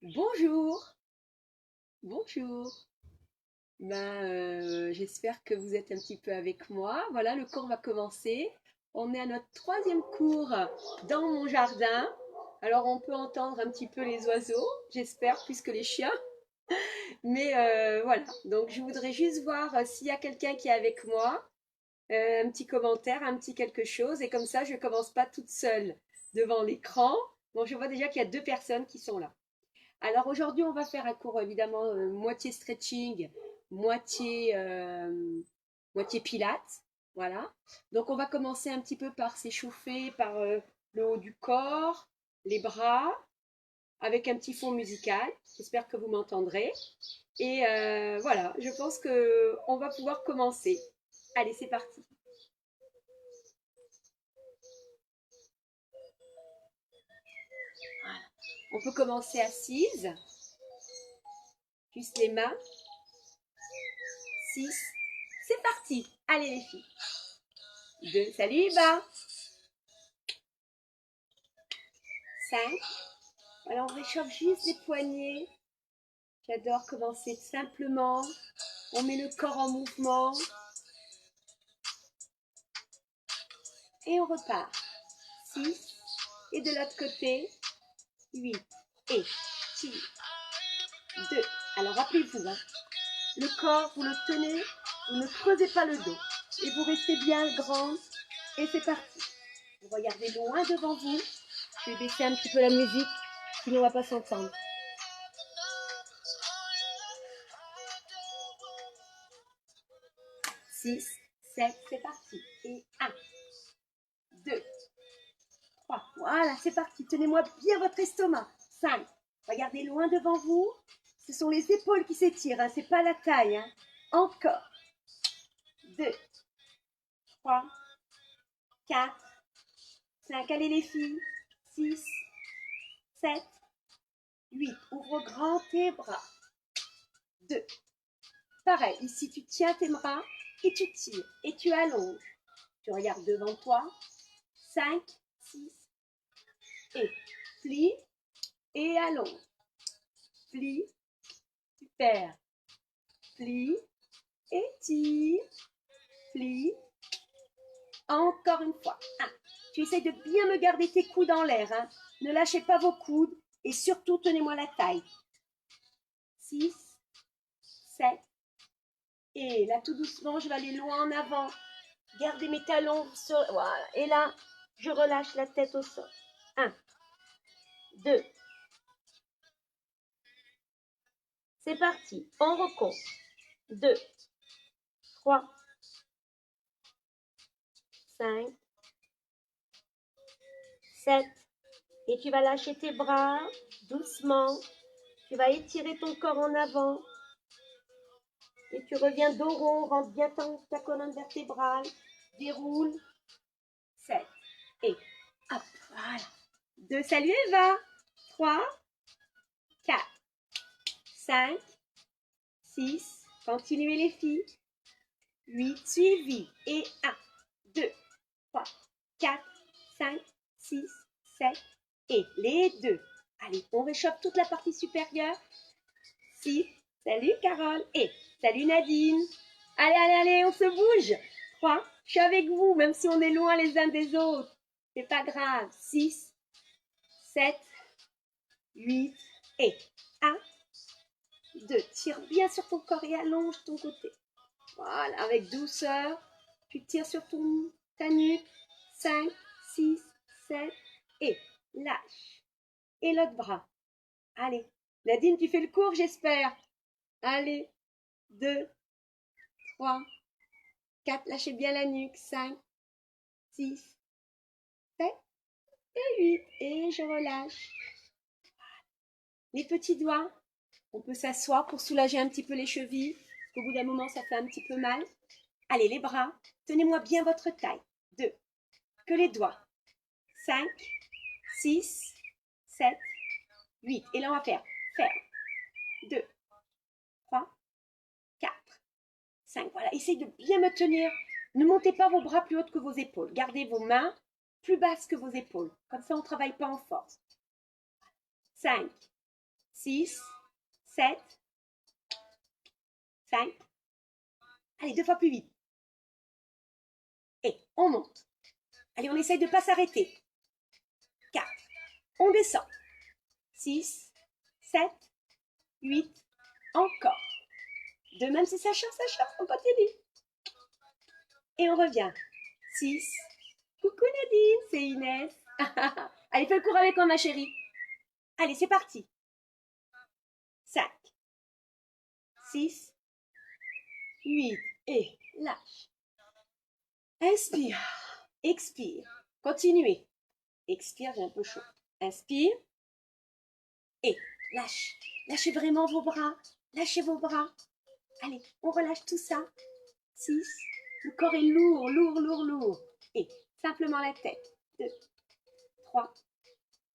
Bonjour, bonjour. J'espère que vous êtes un petit peu avec moi. Voilà, le cours va commencer. On est à notre troisième cours dans mon jardin. Alors, on peut entendre un petit peu les oiseaux, j'espère, plus que les chiens. Voilà, donc je voudrais juste voir s'il y a quelqu'un qui est avec moi. Un petit commentaire, un petit quelque chose. Et comme ça, je ne commence pas toute seule devant l'écran. Donc, je vois déjà qu'il y a deux personnes qui sont là. Alors aujourd'hui, on va faire un cours évidemment moitié stretching, moitié, moitié pilates. Voilà. Donc on va commencer un petit peu par s'échauffer par le haut du corps, les bras, avec un petit fond musical. J'espère que vous m'entendrez. Voilà, je pense que on va pouvoir commencer. Allez, c'est parti. Voilà. On peut commencer assise, juste les mains. 6. C'est parti. Allez les filles. 2. Salut, bas. 5. Alors on réchauffe juste les poignets. J'adore commencer simplement. On met le corps en mouvement. Et on repart. 6. Et de l'autre côté. 8. Et 6. 2. Alors rappelez-vous, hein, le corps, vous le tenez, vous ne creusez pas le dos. Et vous restez bien grand. Et c'est parti. Vous regardez loin devant vous. Je vais baisser un petit peu la musique, sinon on ne va pas s'entendre. 6, 7, c'est parti. Et 1, 2, 3. Voilà, c'est parti. Tenez-moi bien votre estomac. 5. Regardez loin devant vous. Ce sont les épaules qui s'étirent, hein, c'est pas la taille. Hein. Encore. 2, 3, 4, 5. Allez les filles. 6, 7, 8. Ouvre grand tes bras. 2. Pareil, ici tu tiens tes bras et tu tires et tu allonges. Tu regardes devant toi. 5, 6, et plie et allonge. Plie, super. Plie et tire. Plie. Encore une fois. 1. Tu essayes de bien me garder tes coudes en l'air. Hein. Ne lâchez pas vos coudes et surtout tenez-moi la taille. 6, 7. Et là tout doucement, je vais aller loin en avant. Gardez mes talons. Voilà. Et là, je relâche la tête au sol. 1, 2. C'est parti. On recompte. 2, 3, 5, 7. Et tu vas lâcher tes bras doucement. Tu vas étirer ton corps en avant. Et tu reviens dos rond, rentre bien ta colonne vertébrale. Déroule. 7. Et hop, voilà. 2. Salut Eva. 3, 4, 5, 6. Continuez les filles. 8. Suivi. Et 1, 2, 3, 4, 5, 6, 7. Et les 2. Allez, on réchauffe toute la partie supérieure. 6. Salut Carole. Et salut Nadine. Allez, allez, allez, on se bouge. 3. Je suis avec vous, même si on est loin les uns des autres. C'est pas grave. 6, 7, 8. Et 1, 2. Tire bien sur ton corps et allonge ton côté. Voilà, avec douceur. Tu tires sur ta nuque. 5, 6, 7. Et lâche. Et l'autre bras. Allez. Nadine, tu fais le cours, j'espère. Allez. 2, 3, 4. Lâchez bien la nuque. 5, 6, 7 et 8. Et je relâche. Les petits doigts. On peut s'asseoir pour soulager un petit peu les chevilles. Au bout d'un moment, ça fait un petit peu mal. Allez, les bras. Tenez-moi bien votre taille. 2. Que les doigts. 5, 6, 7, 8. Et là, on va faire ferme. 2, 3, 4, 5. Voilà, essayez de bien me tenir. Ne montez pas vos bras plus haut que vos épaules. Gardez vos mains plus basses que vos épaules. Comme ça, on ne travaille pas en force. 5, 6, 7, 5. Allez, 2 fois plus vite. Et on monte. Allez, on essaye de ne pas s'arrêter. 4. On descend. 6, 7, 8. Encore. De même si ça chauffe, on continue. Et on revient. 6. Coucou Nadine, c'est Inès. Allez, fais le cours avec moi, ma chérie. Allez, c'est parti. 5, 6, 8. Et lâche. Inspire. Expire. Continuez. Expire, j'ai un peu chaud. Inspire. Et lâche. Lâchez vraiment vos bras. Lâchez vos bras. Allez, on relâche tout ça. 6. Le corps est lourd, lourd, lourd, lourd. Et simplement la tête. 2, 3.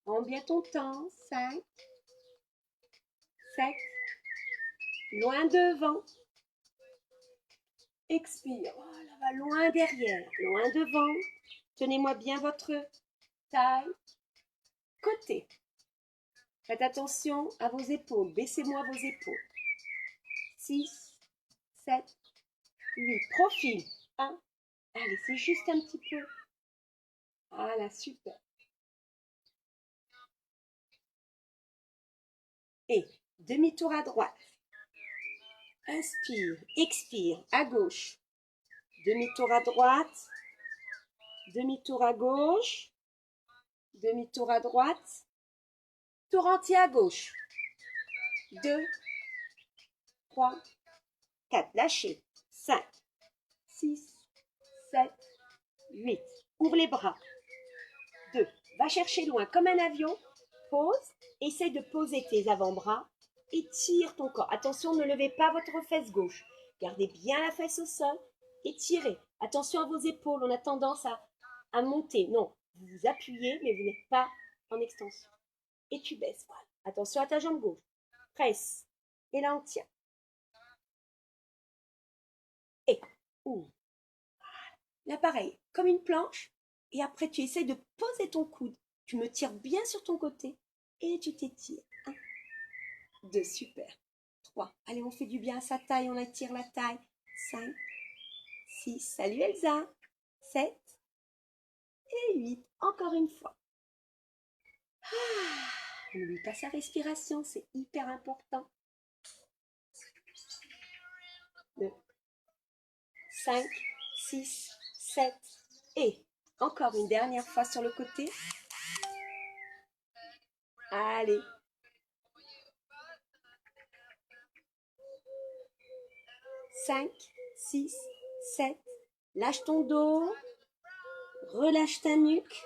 Prends bien ton temps. 5, 7. Loin devant. Expire. Oh, là-bas, loin derrière. Loin devant. Tenez-moi bien votre taille. Côté. Faites attention à vos épaules. Baissez-moi vos épaules. 6, 7, 8. Profil. 1. Allez, c'est juste un petit peu. Voilà, super. Et demi-tour à droite. Inspire, expire, à gauche. Demi-tour à droite. Demi-tour à gauche. Demi-tour à droite. Tour entier à gauche. 2, 3, 4. Lâchez. 5, 6, 7, 8. Ouvre les bras. 2. Va chercher loin comme un avion. Pose. Essaye de poser tes avant-bras. Étire ton corps. Attention, ne levez pas votre fesse gauche. Gardez bien la fesse au sol. Étirez. Attention à vos épaules. On a tendance à monter. Non, vous vous appuyez, mais vous n'êtes pas en extension. Et tu baisses. Voilà. Attention à ta jambe gauche. Presse. Et là, on tient. Et ouvre. Là, pareil, comme une planche. Et après, tu essayes de poser ton coude. Tu me tires bien sur ton côté. Et tu t'étires. 1, 2, super. 3. Allez, on fait du bien à sa taille. On étire la taille. 5, 6. Salut Elsa. 7 et 8. Encore une fois. N'oublie pas sa respiration. C'est hyper important. 2, 5, 6, 7. Et encore une dernière fois sur le côté. Allez. Cinq, 6, 7. Lâche ton dos. Relâche ta nuque.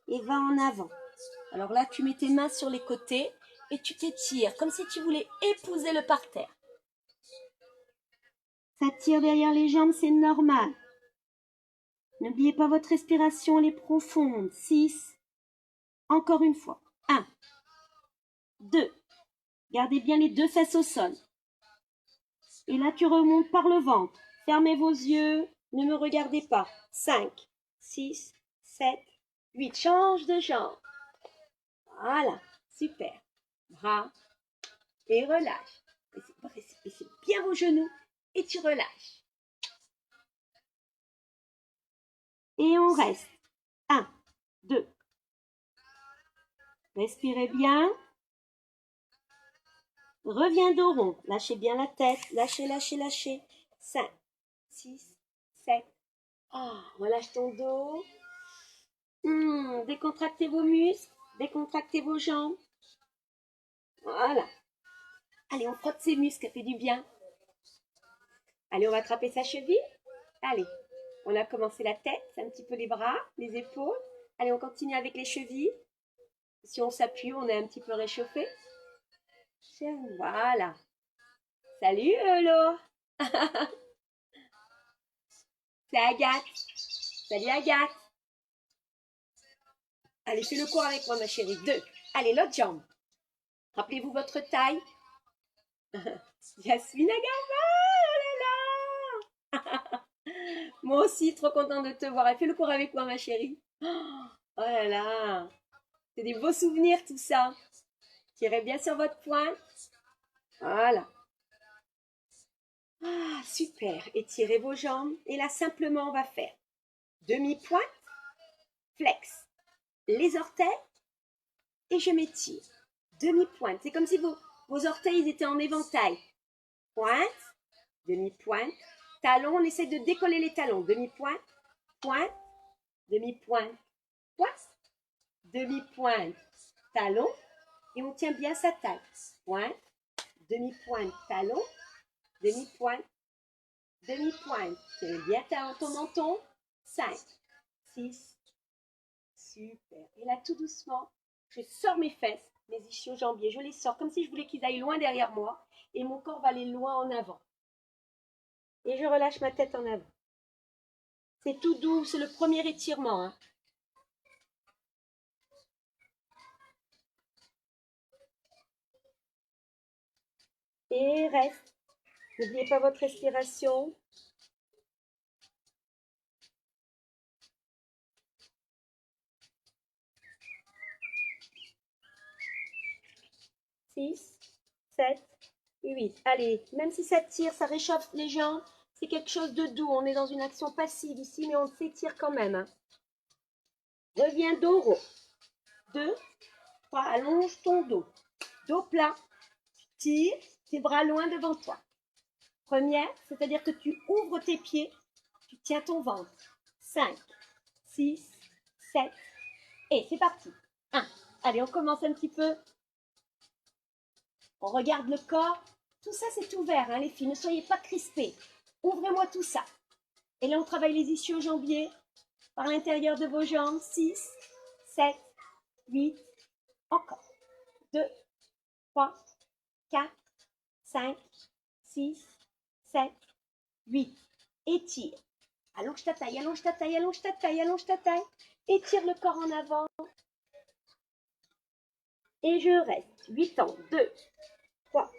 Et va en avant. Alors là, tu mets tes mains sur les côtés et tu t'étires comme si tu voulais épouser le parterre. Ça tire derrière les jambes, c'est normal. N'oubliez pas votre respiration, elle est profonde. 6. Encore une fois. 1. 2. Gardez bien les 2 fesses au sol. Et là, tu remontes par le ventre. Fermez vos yeux. Ne me regardez pas. 5, 6, 7, 8. Change de jambe. Voilà. Super. Bras. Et relâche. Baissez bien vos genoux. Et tu relâches. Et on reste. 1, 2. Respirez bien. Reviens dos rond. Lâchez bien la tête. Lâchez, lâchez, lâchez. 5, 6, 7. Relâche ton dos. Décontractez vos muscles. Décontractez vos jambes. Voilà. Allez, on frotte ses muscles, ça fait du bien. Allez, on va attraper sa cheville. Allez, on a commencé la tête, un petit peu les bras, les épaules. Allez, on continue avec les chevilles. Si on s'appuie, on est un petit peu réchauffé. Voilà. Salut, Hello. C'est Agathe. Salut, Agathe. Allez, fais le cours avec moi, ma chérie. 2. Allez, l'autre jambe. Rappelez-vous votre taille. Yasmine Agama, oh là là. Moi aussi, trop contente de te voir. Et fais le cours avec moi, ma chérie. Oh là là. C'est des beaux souvenirs, tout ça. Tirez bien sur votre pointe. Voilà. Ah, super. Étirez vos jambes. Et là, simplement, on va faire demi-pointe, flex, les orteils et je m'étire. Demi-pointe. C'est comme si vos orteils ils étaient en éventail. Pointe, demi-pointe, talon. On essaie de décoller les talons. Demi-pointe, pointe, demi-pointe, pointe, demi-pointe, talon. Et on tient bien sa taille. Pointe, demi-pointe, talon, demi-pointe, demi-pointe. Tiens bien ton menton. 5, 6. Super. Et là, tout doucement, je sors mes fesses, mes ischio-jambiers. Je les sors comme si je voulais qu'ils aillent loin derrière moi. Et mon corps va aller loin en avant. Et je relâche ma tête en avant. C'est tout doux. C'est le premier étirement. Hein. Et reste. N'oubliez pas votre respiration. Six, 7, 8. Allez, même si ça tire, ça réchauffe les jambes, c'est quelque chose de doux. On est dans une action passive ici, mais on s'étire quand même. Hein. Reviens dos rond. 2, 3, allonge ton dos. Dos plat. Tire tes bras loin devant toi. Première, c'est-à-dire que tu ouvres tes pieds, tu tiens ton ventre. 5, 6, 7, et c'est parti. 1. Allez, on commence un petit peu. On regarde le corps. Tout ça, c'est ouvert, hein, les filles. Ne soyez pas crispées. Ouvrez-moi tout ça. Et là, on travaille les ischio-jambiers par l'intérieur de vos jambes. 6, 7, 8. Encore. 2, 3, 4, 5, 6, 7, 8. Étire. Allonge ta taille, allonge ta taille, allonge ta taille, allonge ta taille. Étire le corps en avant. Et je reste. 8 ans. 2, 3,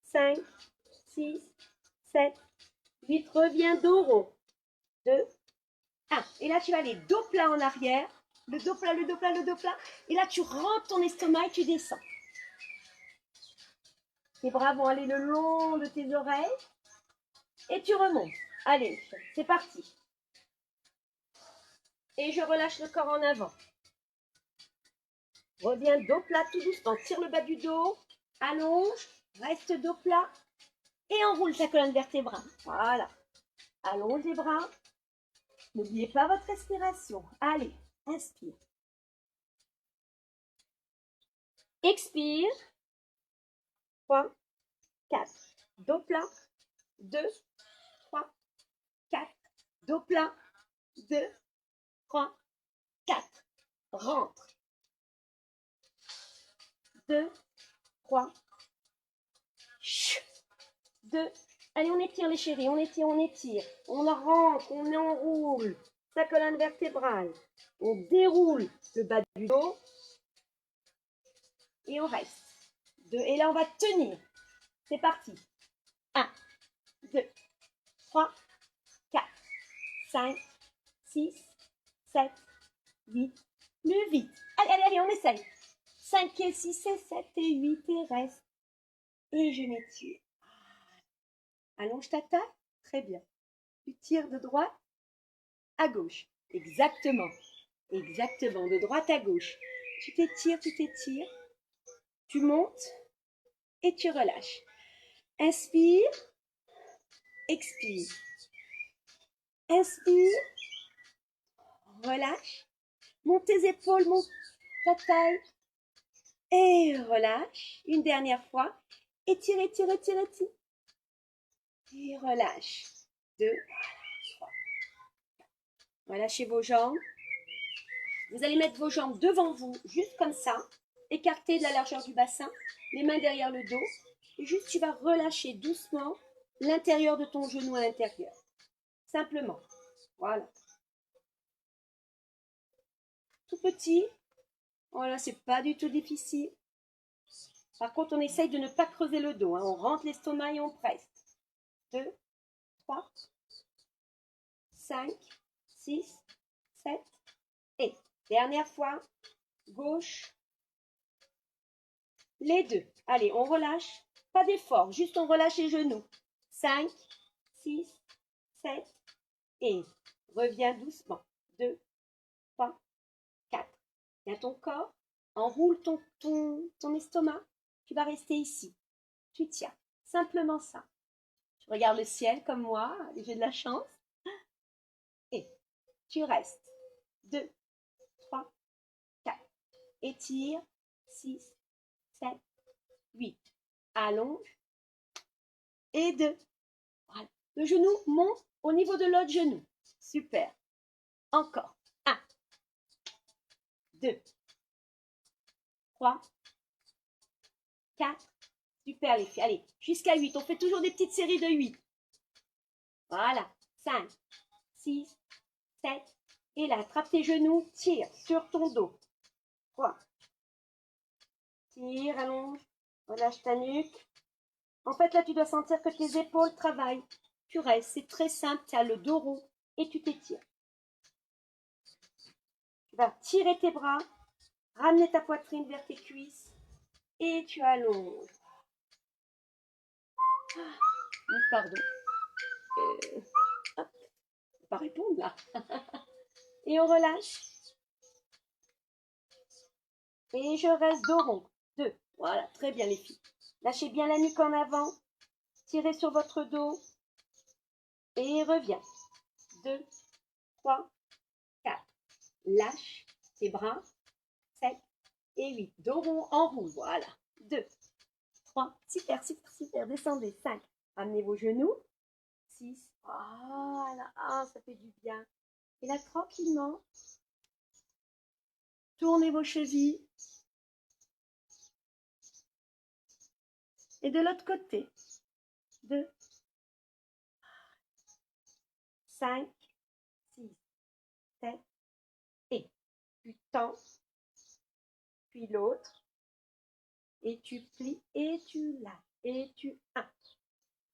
5, 6, 7, 8. Reviens dos rond. 2, 1. Et là, tu vas aller dos plat en arrière. Le dos plat, le dos plat, le dos plat. Et là, tu rentres ton estomac et tu descends. Tes bras vont aller le long de tes oreilles. Et tu remontes. Allez, c'est parti. Et je relâche le corps en avant. Reviens dos plat tout doucement. Tire le bas du dos. Allonge. Reste dos plat. Et enroule ta colonne vertébrale. Voilà. Allonge les bras. N'oubliez pas votre respiration. Allez, inspire. Expire. 3, 4. Dos plat. 2, 3, 4. Dos plat. 2, 3, 4. Rentre. 2, 3. 2. Allez, on étire les chéris. On étire, on étire. On rentre, on enroule sa colonne vertébrale. On déroule le bas du dos. Et on reste. 2. Et là, on va tenir. C'est parti. 1, 2, 3, 4, 5, 6, 7, 8. Plus vite. Allez, allez, allez, on essaye. 5 et 6 et 7 et 8 et reste. Et je m'étire. Allonge ta taille. Très bien. Tu tires de droite à gauche. Exactement. Exactement. De droite à gauche. Tu t'étires, tu t'étires. Tu montes et tu relâches. Inspire. Expire. Inspire. Relâche. Monte tes épaules, monte ta taille. Et relâche. Une dernière fois. Étire, étire, étire, étire. Et relâche. 2, 3. Relâchez vos jambes. Vous allez mettre vos jambes devant vous, juste comme ça. Écartées de la largeur du bassin. Les mains derrière le dos. Et juste, tu vas relâcher doucement l'intérieur de ton genou à l'intérieur. Simplement. Voilà. Tout petit. Voilà, c'est pas du tout difficile. Par contre, on essaye de ne pas creuser le dos. Hein. On rentre l'estomac et on presse. 2, 3, 5, 6, 7. Et dernière fois. Gauche, Les deux. Allez, on relâche. Pas d'effort, juste on relâche les genoux. 5, 6, 7 et reviens doucement. 2, 3, 4. Tiens ton corps. Enroule ton estomac. Tu vas rester ici. Tu tiens. Simplement ça. Tu regardes le ciel comme moi. J'ai de la chance. Et tu restes. 2, 3, 4. Étire. 6, 7, 8. Allonge. Et 2. Voilà. Le genou monte au niveau de l'autre genou. Super. Encore. 1, 2, 3, 4. Super les filles. Allez, jusqu'à 8. On fait toujours des petites séries de 8. Voilà. 5, 6, 7. Et là, attrape tes genoux. Tire sur ton dos. 3. Tire, allonge. Relâche ta nuque. En fait, là, tu dois sentir que tes épaules travaillent. Tu restes. C'est très simple. Tu as le dos rond et tu t'étires. Tu vas tirer tes bras. Ramener ta poitrine vers tes cuisses. Et tu allonges. Pardon. Hop. Je peux pas répondre là. Et on relâche. Et je reste dos rond. 2. Voilà, très bien les filles. Lâchez bien la nuque en avant. Tirez sur votre dos. Et reviens. 2, 3, 4. Lâche tes bras. 7 et 8. Dos rond, enroule. Voilà. 2, 3. Super, super, super. Descendez. 5. Ramenez vos genoux. 6. Voilà. Ah, ça fait du bien. Et là, tranquillement, tournez vos chevilles. Et de l'autre côté. 2, 5, 6, 7. Et tu tends. Puis l'autre. Et tu plies. Et tu lâches. Et tu 1,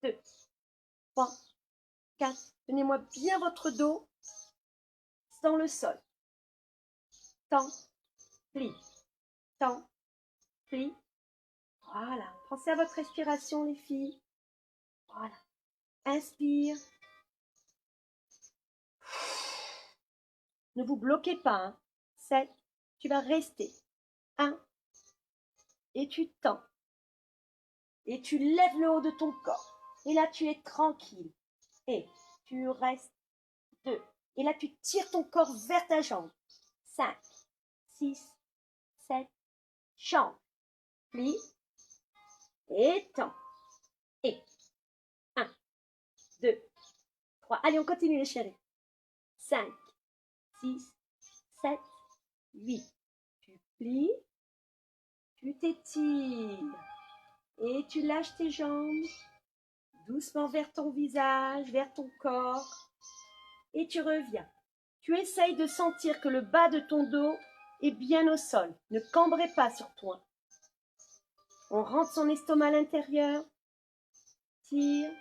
2, 3, 4. Tenez-moi bien votre dos dans le sol. Tends, plie, tends, plie. Voilà. Pensez à votre respiration, les filles. Voilà. Inspire. Ne vous bloquez pas. Hein. 7. Tu vas rester. 1. Et tu tends. Et tu lèves le haut de ton corps. Et là, tu es tranquille. Et tu restes. 2. Et là, tu tires ton corps vers ta jambe. 5, 6, 7. Change. Plie. Et tends. Et 1, 2, 3. Allez, on continue les chéris. 5, 6, 7, 8. Tu plies. Tu t'étires. Et tu lâches tes jambes. Doucement vers ton visage, vers ton corps. Et tu reviens. Tu essayes de sentir que le bas de ton dos est bien au sol. Ne cambrez pas sur toi. On rentre son estomac à l'intérieur. Tire.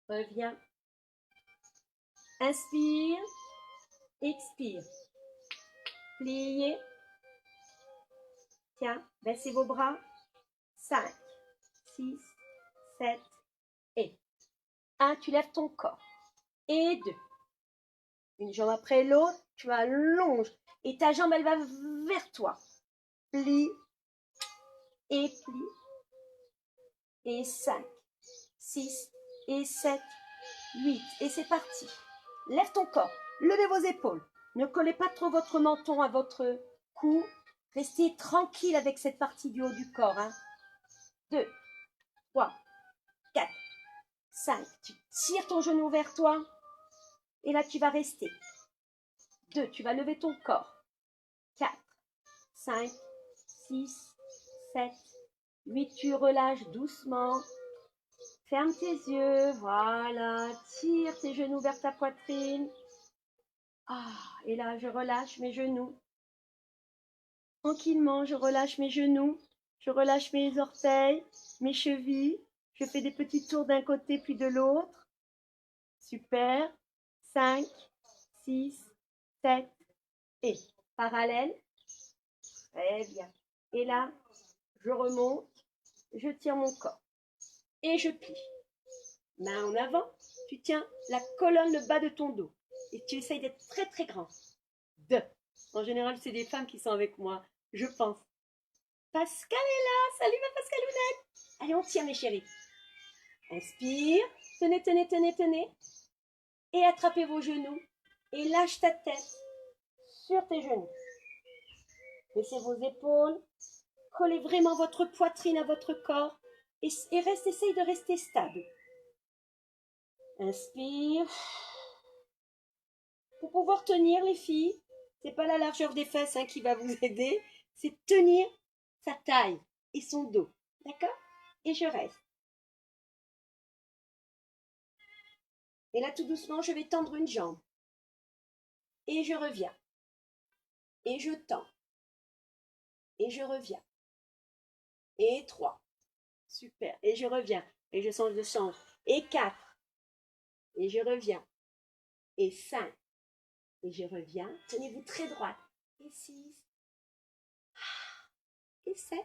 Reviens. Inspire. Expire. Pliez. Tiens, baissez vos bras. 5, 6, 7 et 1. Tu lèves ton corps. Et 2. Une jambe après l'autre. Tu allonges. Et ta jambe, elle va vers toi. Plie. Et plie. Et 5, 6 et 7, 8. Et c'est parti. Lève ton corps. Levez vos épaules. Ne collez pas trop votre menton à votre cou. Restez tranquille avec cette partie du haut du corps. 2, 3, 4, 5. Tu tires ton genou vers toi. Et là, tu vas rester. 2. Tu vas lever ton corps. 4, 5, 6, 7, 8. Tu relâches doucement. Ferme tes yeux. Voilà. Tire tes genoux vers ta poitrine. Et là, je relâche mes genoux. Tranquillement, je relâche mes genoux. Je relâche mes orteils, mes chevilles. Je fais des petits tours d'un côté puis de l'autre. Super. 5, 6, 7 et parallèle. Très bien. Et là, je remonte, je tire mon corps et je plie. Main en avant, tu tiens la colonne, le bas de ton dos et tu essayes d'être très très grand. 2. En général, c'est des femmes qui sont avec moi, je pense. Pascal est là, salut ma Pascalounette. Allez, on tire mes chéris. Inspire, tenez, tenez, tenez, tenez. Et attrapez vos genoux et lâche ta tête sur tes genoux. Baissez vos épaules, collez vraiment votre poitrine à votre corps et essayez de rester stable. Inspire. Pour pouvoir tenir les filles, c'est pas la largeur des fesses qui va vous aider, c'est tenir sa taille et son dos. D'accord? Et je reste. Et là, tout doucement, je vais tendre une jambe. Et je reviens. Et je tends. Et je reviens. Et 3. Super. Et je reviens. Et je change de sens. Et 4. Et je reviens. Et 5. Et je reviens. Tenez-vous très droite. Et 6. Et 7.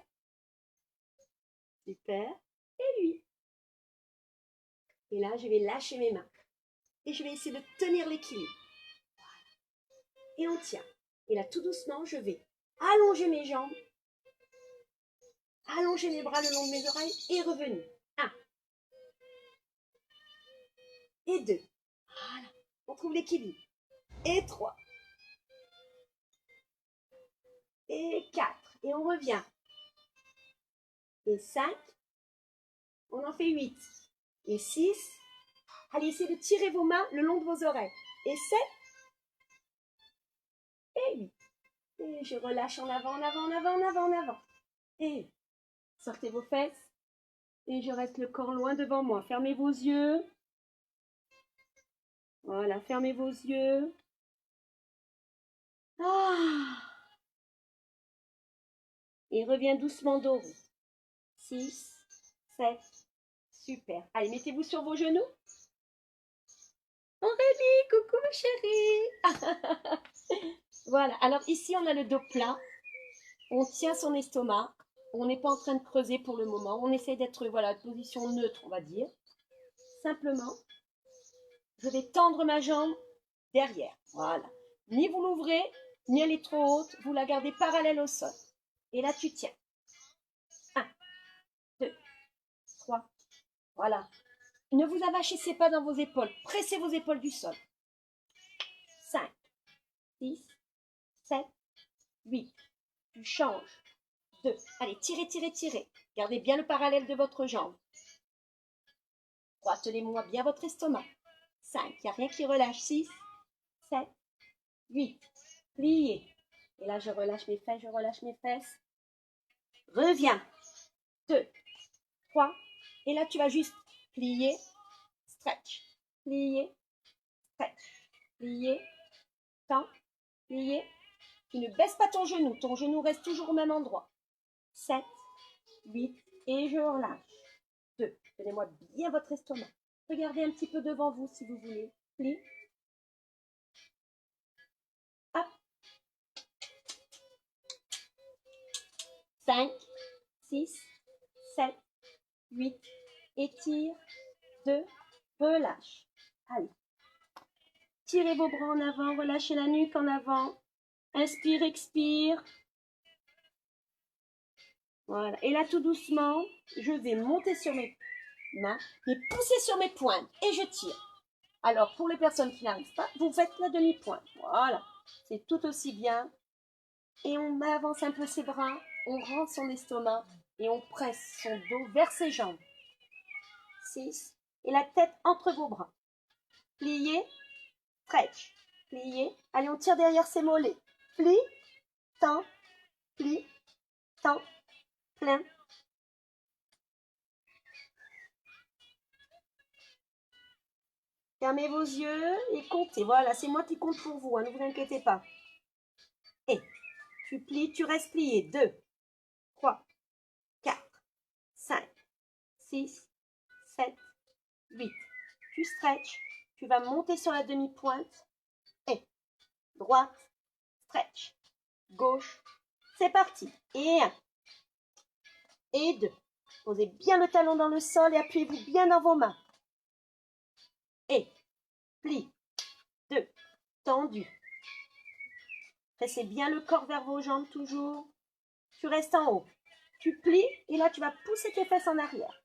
Super. Et 8. Et là, je vais lâcher mes mains. Et je vais essayer de tenir l'équilibre. Et on tient. Et là, tout doucement, je vais allonger mes jambes, allonger mes bras le long de mes oreilles et revenir. 1. Et 2. Voilà. On trouve l'équilibre. Et 3. Et 4. Et on revient. Et 5. On en fait 8. Et 6. Allez, essayez de tirer vos mains le long de vos oreilles. Et 7. Et 8. Et je relâche en avant, en avant, en avant, en avant, en avant. Et sortez vos fesses. Et je reste le corps loin devant moi. Fermez vos yeux. Voilà, fermez vos yeux. Ah. Et reviens doucement dos rond. 6, 7. Super. Allez, mettez-vous sur vos genoux. Aurélie, coucou ma chérie. Voilà, alors ici on a le dos plat. On tient son estomac. On n'est pas en train de creuser pour le moment. On essaie d'être, voilà, position neutre, on va dire. Simplement, je vais tendre ma jambe derrière. Voilà. Ni vous l'ouvrez, ni elle est trop haute. Vous la gardez parallèle au sol. Et là, tu tiens. 1, 2, 3. Voilà. Ne vous avachissez pas dans vos épaules. Pressez vos épaules du sol. 5, 6, 7, 8. Tu changes. 2. Allez, tirez, tirez, tirez. Gardez bien le parallèle de votre jambe. 3. Tenez-moi bien votre estomac. 5. Il n'y a rien qui relâche. 6, 7, 8. Pliez. Et là, je relâche mes fesses, je relâche mes fesses. Reviens. 2, 3. Et là, tu vas juste plier, stretch, plier, stretch, plier, tends, plier. Tu ne baisses pas ton genou reste toujours au même endroit. 7, 8, et je relâche. 2, tenez-moi bien votre estomac. Regardez un petit peu devant vous si vous voulez. Plie. Hop. 5, 6, 7, 8, étire, 2, relâche. Allez. Tirez vos bras en avant, relâchez la nuque en avant. Inspire, expire. Voilà. Et là, tout doucement, je vais monter sur mes mains et pousser sur mes pointes. Et je tire. Alors, pour les personnes qui n'arrivent pas, vous faites la demi-pointe. Voilà. C'est tout aussi bien. Et on avance un peu ses bras. On rentre son estomac. Et on presse son dos vers ses jambes. 6. Et la tête entre vos bras. Pliez. Stretch. Pliez. Allez, on tire derrière ses mollets. Plie. Tends. Plie. Tends. Plein. Fermez vos yeux et comptez. Voilà, c'est moi qui compte pour vous, ne vous inquiétez pas. Et tu plies, tu restes plié. 2, 3, 4, 5, 6, 7, 8. Tu stretch. Tu vas monter sur la demi-pointe. Et droite, stretch. Gauche. C'est parti. Et 1, Et 2. Posez bien le talon dans le sol et appuyez-vous bien dans vos mains. Et plie. 2. Tendu. Pressez bien le corps vers vos jambes toujours. Tu restes en haut. Tu plies et là, tu vas pousser tes fesses en arrière.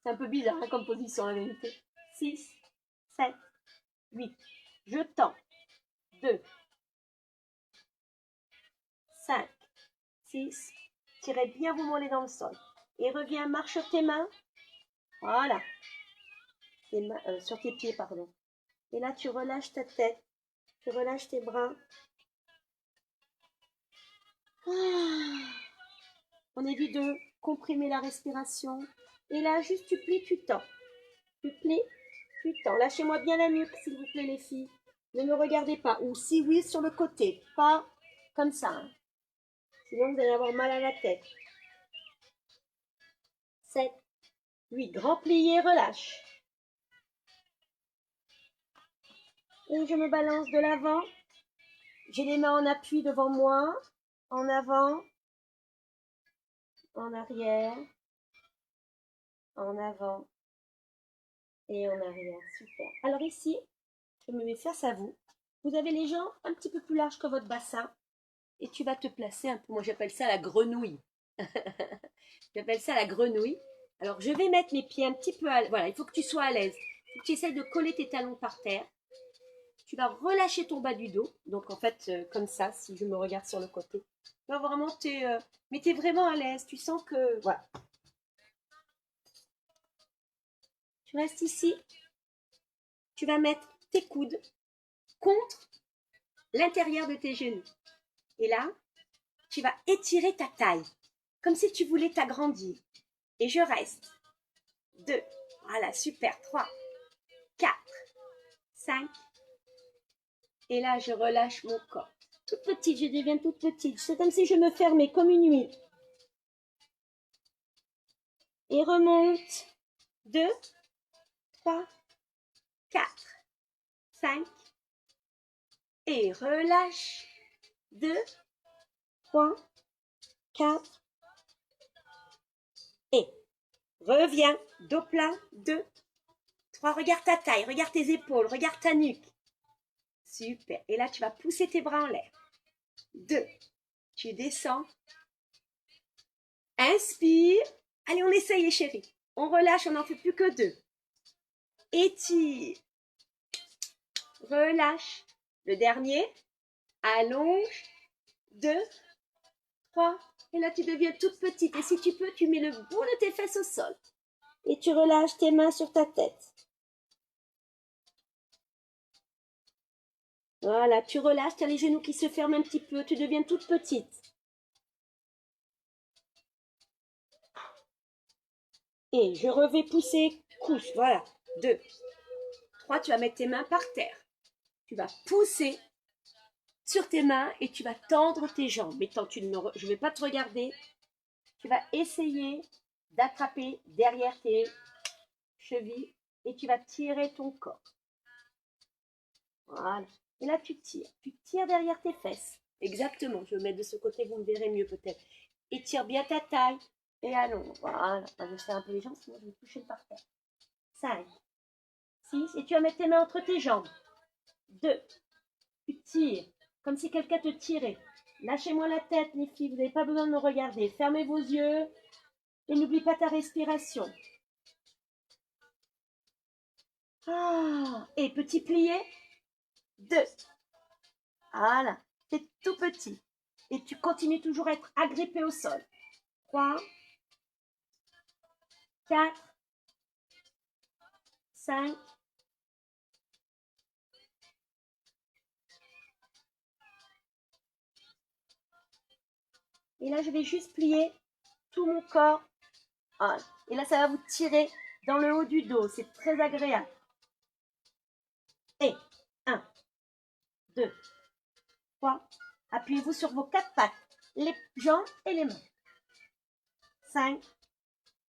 C'est un peu bizarre hein, comme position en vérité. 6, 7, 8. Je tends. 2, 5, 6. Tirez bien vos mollets dans le sol. Et reviens, marche sur tes mains. Voilà. Sur tes pieds, pardon. Et là, tu relâches ta tête. Tu relâches tes bras. On évite de comprimer la respiration. Et là, juste tu plies, tu tends. Tu plies, tu tends. Lâchez-moi bien la nuque, s'il vous plaît, les filles. Ne me regardez pas. Ou si oui, sur le côté. Pas comme ça. Hein. Sinon, vous allez avoir mal à la tête. 7, 8. Grand plié, relâche. Et je me balance de l'avant. J'ai les mains en appui devant moi. En avant. En arrière. En avant. Et en arrière. Super. Alors ici, je me mets face à vous. Vous avez les jambes un petit peu plus larges que votre bassin. Et tu vas te placer un peu. Moi, j'appelle ça la grenouille. J'appelle ça la grenouille. Alors, je vais mettre mes pieds un petit peu à... Voilà, il faut que tu sois à l'aise. Il faut que tu essayes de coller tes talons par terre. Tu vas relâcher ton bas du dos. Donc, en fait, comme ça, si je me regarde sur le côté. Là, vraiment, mais tu es vraiment à l'aise. Tu sens que... Voilà. Tu restes ici. Tu vas mettre tes coudes contre l'intérieur de tes genoux. Et là, tu vas étirer ta taille. Comme si tu voulais t'agrandir. Et je reste. 2. Voilà, super. 3, 4, 5. Et là, je relâche mon corps. Toute petite, je deviens toute petite. C'est comme si je me fermais comme une huile. Et remonte. 2, 3, 4, 5. Et relâche. 2, 3, 4. Et reviens. Dos plat. 2, 3. Regarde ta taille, regarde tes épaules, regarde ta nuque. Super. Et là, tu vas pousser tes bras en l'air. 2. Tu descends. Inspire. Allez, on essaye les chéris. On relâche, on n'en fait plus que 2. Étire. Relâche. Le dernier. Allonge. 2, 3. Et là, tu deviens toute petite. Et si tu peux, tu mets le bout de tes fesses au sol. Et tu relâches tes mains sur ta tête. Voilà, tu relâches, tu as les genoux qui se ferment un petit peu. Tu deviens toute petite. Et je vais pousser, couche, voilà. 2, 3, tu vas mettre tes mains par terre. Tu vas pousser sur tes mains et tu vas tendre tes jambes. Mais tant, je ne vais pas te regarder. Tu vas essayer d'attraper derrière tes chevilles et tu vas tirer ton corps. Voilà. Et là, tu tires. Tu tires derrière tes fesses. Exactement. Je vais mettre de ce côté, vous me verrez mieux peut-être. Étire bien ta taille. Et allons. Voilà. Je vais faire un peu les jambes, sinon je vais toucher le parterre. 5, 6. Et tu vas mettre tes mains entre tes jambes. 2. Tu tires. Comme si quelqu'un te tirait. Lâchez-moi la tête, les filles. Vous n'avez pas besoin de me regarder. Fermez vos yeux. Et n'oublie pas ta respiration. Ah. Et petit plié. 2. Voilà. C'est tout petit. Et tu continues toujours à être agrippé au sol. 3, 4, 5. Et là, je vais juste plier tout mon corps. Voilà. Et là, ça va vous tirer dans le haut du dos. C'est très agréable. Et 1, 2, 3. Appuyez-vous sur vos 4 pattes. Les jambes et les mains. 5,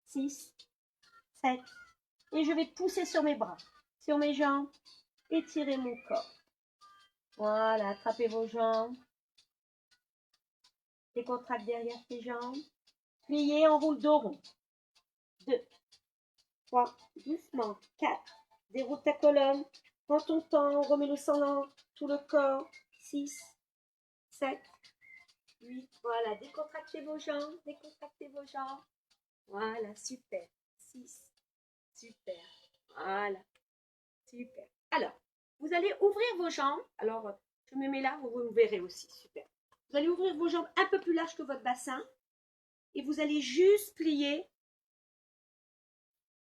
6, 7. Et je vais pousser sur mes bras, sur mes jambes. Étirez mon corps. Voilà, attrapez vos jambes. Décontracte derrière tes jambes. Pliez, enroule dos rond. 2, 3, doucement. 4, déroule ta colonne. Prends ton temps, remets le sang dans tout le corps. 6, 7, 8. Voilà, décontractez vos jambes, décontractez vos jambes. Voilà, super. 6, super. Voilà, super. Alors, vous allez ouvrir vos jambes. Alors, je me mets là, vous me verrez aussi. Super. Vous allez ouvrir vos jambes un peu plus larges que votre bassin. Et vous allez juste plier.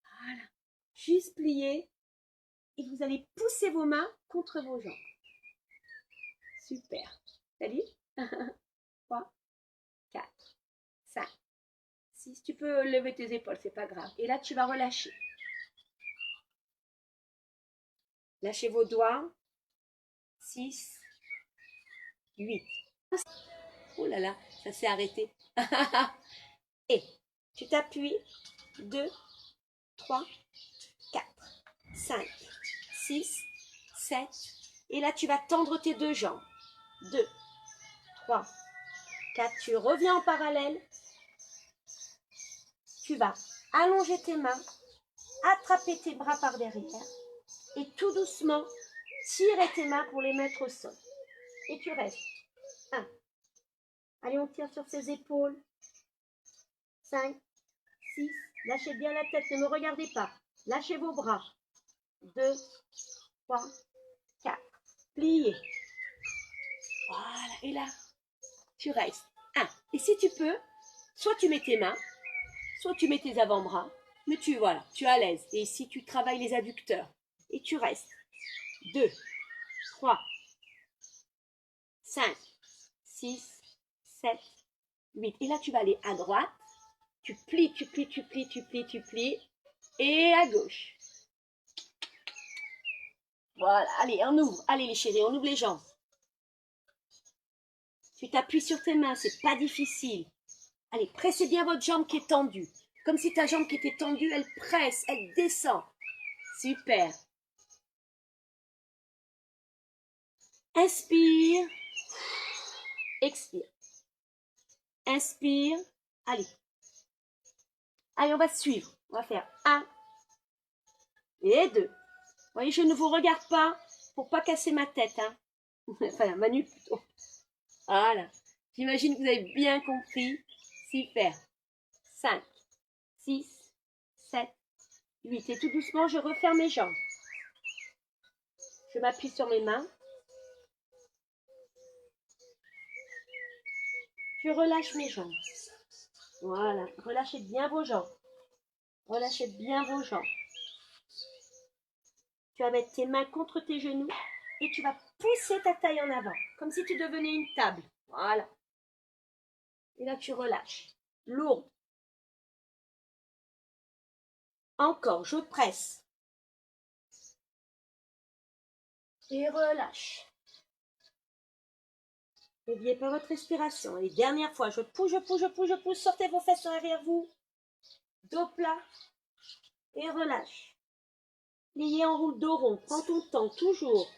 Voilà. Juste plier. Et vous allez pousser vos mains contre vos jambes. Super. Salut. 3, 4, 5, 6. Tu peux lever tes épaules, c'est pas grave. Et là, tu vas relâcher. Lâchez vos doigts. 6, 8. Oh là là, ça s'est arrêté. Et tu t'appuies. 2, 3, 4, 5, 6, 7. Et là, tu vas tendre tes deux jambes. 2, 3, 4. Tu reviens en parallèle. Tu vas allonger tes mains, attraper tes bras par derrière et tout doucement tirer tes mains pour les mettre au sol. Et tu restes. 1. Allez, on tire sur ses épaules. 5, 6. Lâchez bien la tête, ne me regardez pas. Lâchez vos bras. 2, 3, 4. Pliez. Voilà. Et là, tu restes. 1. Et si tu peux, soit tu mets tes mains, soit tu mets tes avant-bras. Mais tu, voilà, tu es à l'aise. Et ici, tu travailles les adducteurs. Et tu restes. 2, 3, 5, 6, 7, 8. Et là, tu vas aller à droite. Tu plies, tu plies, tu plies, tu plies, tu plies. Et à gauche. Voilà, allez, on ouvre. Allez les chéris, on ouvre les jambes. Tu t'appuies sur tes mains, c'est pas difficile. Allez, pressez bien votre jambe qui est tendue. Comme si ta jambe qui était tendue, elle presse, elle descend. Super. Inspire. Expire. Inspire. Allez. Allez, on va suivre. On va faire 1 et 2. Vous voyez, je ne vous regarde pas pour pas casser ma tête. Hein. Enfin, Manu plutôt. Voilà. J'imagine que vous avez bien compris. Super. 5, 6, 7, 8. Et tout doucement, je referme mes jambes. Je m'appuie sur mes mains. Je relâche mes jambes. Voilà. Relâchez bien vos jambes. Relâchez bien vos jambes. Tu vas mettre tes mains contre tes genoux et tu vas pousser ta taille en avant. Comme si tu devenais une table. Voilà. Et là, tu relâches. Lourd. Encore, je presse. Et relâche. N'oubliez pas votre respiration. Et dernière fois, je pousse, je pousse, je pousse, je pousse. Sortez vos fesses derrière vous. Dos plat. Et relâche. Pliez en roule dos rond. Prends ton temps, toujours.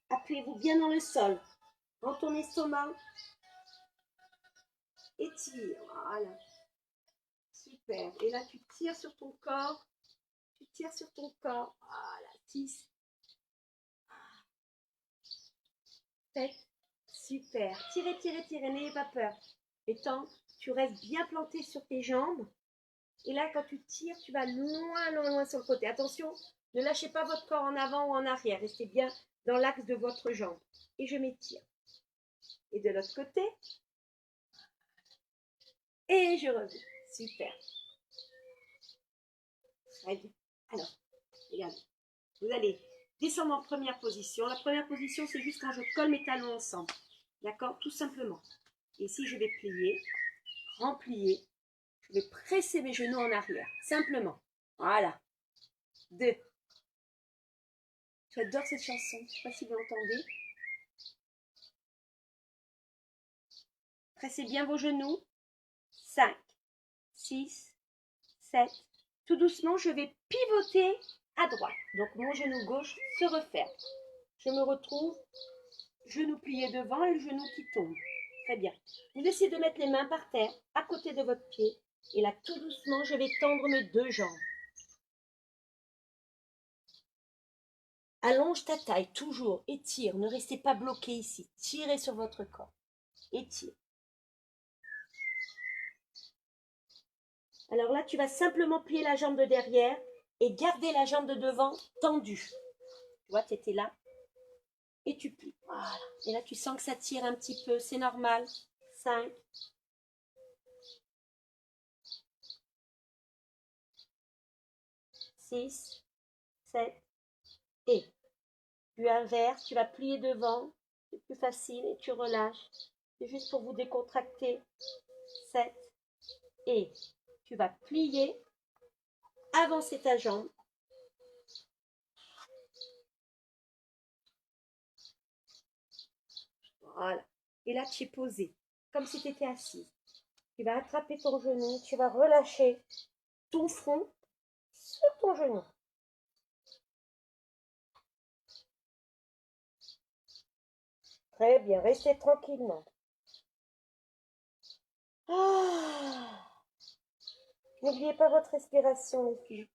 Appuyez-vous bien dans le sol. Prends ton estomac. Étire. Voilà. Super. Et là, tu tires sur ton corps. Tu tires sur ton corps. Voilà. 6. 7. Super. Tirez, tirez, tirez. N'ayez pas peur. Et tant, tu restes bien planté sur tes jambes. Et là, quand tu tires, tu vas loin, loin, loin sur le côté. Attention, ne lâchez pas votre corps en avant ou en arrière. Restez bien dans l'axe de votre jambe. Et je m'étire. Et de l'autre côté. Et je reviens. Super. Très bien. Alors, regardez. Vous allez descendre en première position. La première position, c'est juste quand je colle mes talons ensemble. D'accord? Tout simplement. Et ici, je vais plier, remplier. Je vais presser mes genoux en arrière. Simplement. Voilà. 2. J'adore cette chanson. Je ne sais pas si vous l'entendez. Pressez bien vos genoux. 5, 6, 7. Tout doucement, je vais pivoter à droite. Donc, mon genou gauche se referme. Je me retrouve, genou plié devant et le genou qui tombe. Très bien. Vous essayez de mettre les mains par terre, à côté de votre pied. Et là, tout doucement, je vais tendre mes deux jambes. Allonge ta taille, toujours. Étire. Ne restez pas bloqué ici. Tirez sur votre corps. Étire. Alors là, tu vas simplement plier la jambe de derrière et garder la jambe de devant tendue. Tu vois, tu étais là. Et tu plies. Voilà. Et là, tu sens que ça tire un petit peu. C'est normal. 5. 6. 7. Et tu inverses. Tu vas plier devant. C'est plus facile et tu relâches. C'est juste pour vous décontracter. 7. Et tu vas plier. Avancer ta jambe. Voilà. Et là, tu es posé, comme si tu étais assise. Tu vas attraper ton genou, tu vas relâcher ton front sur ton genou. Très bien, restez tranquillement. Ah. N'oubliez pas votre respiration, les filles.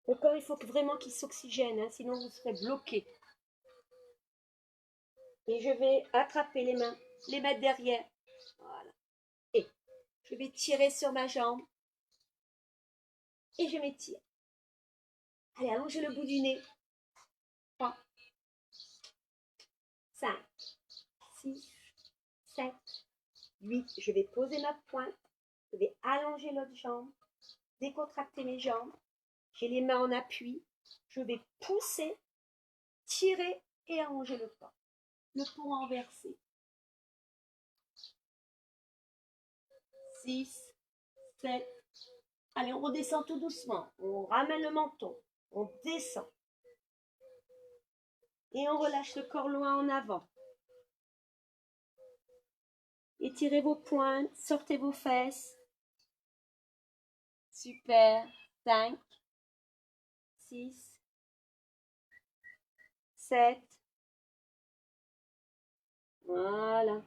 Le corps, il faut vraiment qu'il s'oxygène, hein, sinon vous serez bloqué. Et je vais attraper les mains, les mettre derrière. Voilà. Et je vais tirer sur ma jambe. Et je m'étire. Allez, allongez le bout du nez. 3, 5, 6, 7, 8. Je vais poser ma pointe. Je vais allonger l'autre jambe. Décontracter mes jambes. J'ai les mains en appui. Je vais pousser, tirer et allonger le corps. Le pont renversé. 6, 7. Allez, on redescend tout doucement. On ramène le menton. On descend. Et on relâche le corps loin en avant. Étirez vos pointes, sortez vos fesses. Super. 5, 6, 7. Voilà.